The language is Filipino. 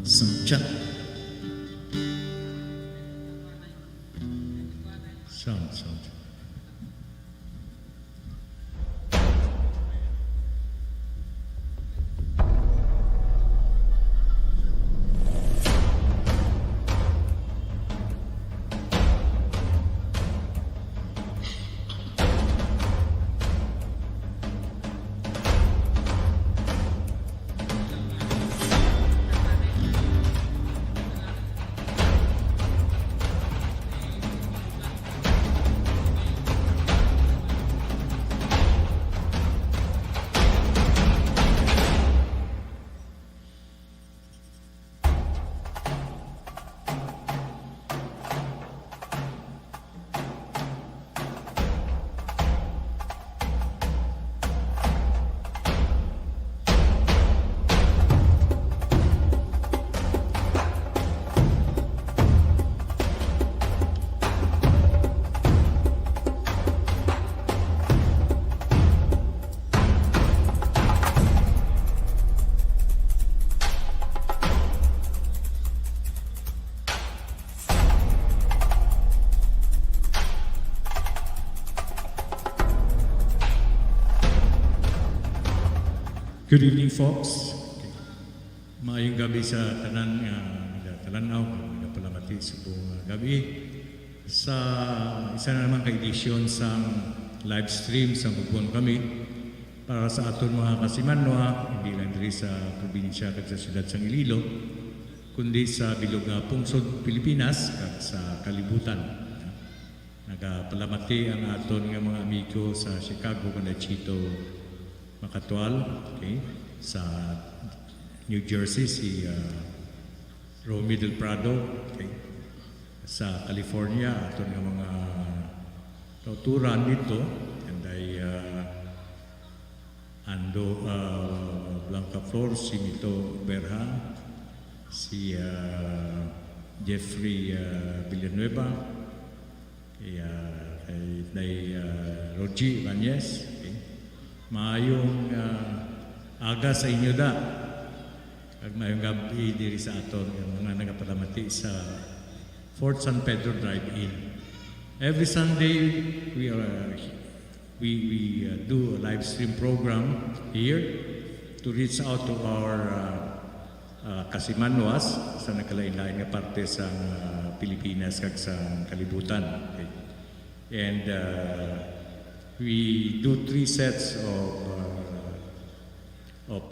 Sound check. Sound. Good evening, folks. Maayong gabi sa tanan nga talanaw, nagapalamati sa buong gabi sa isa na naman ka-edisyon sa live stream sa Bugbuan kami para sa aton mga kasimanwa, hindi lang diri sa probinsya kag sa siyudad sa Iloilo, kundi sa bilog nga pungsod Pilipinas kag sa kalibutan. Nagapalamati ang aton nga mga amigo sa Chicago kanang Chito Makatual, okay, sa New Jersey si Romy Del Prado, okay, sa California aton nga mga kauturan dito, and ay Ando Blanca Flor, si Mito Berha, si Jeffrey Villanueva, kay Rogie Ibanez. Maayong aga sa inyo da. Kag maayong gabi diri sa aton mga nagapalamati sa Fort San Pedro Drive-In. Every Sunday we do a live stream program here to reach out to our kasimanwas sa nakalain-lain nga parte sa Pilipinas kag sa kalibutan. Okay. And we do 3 sets of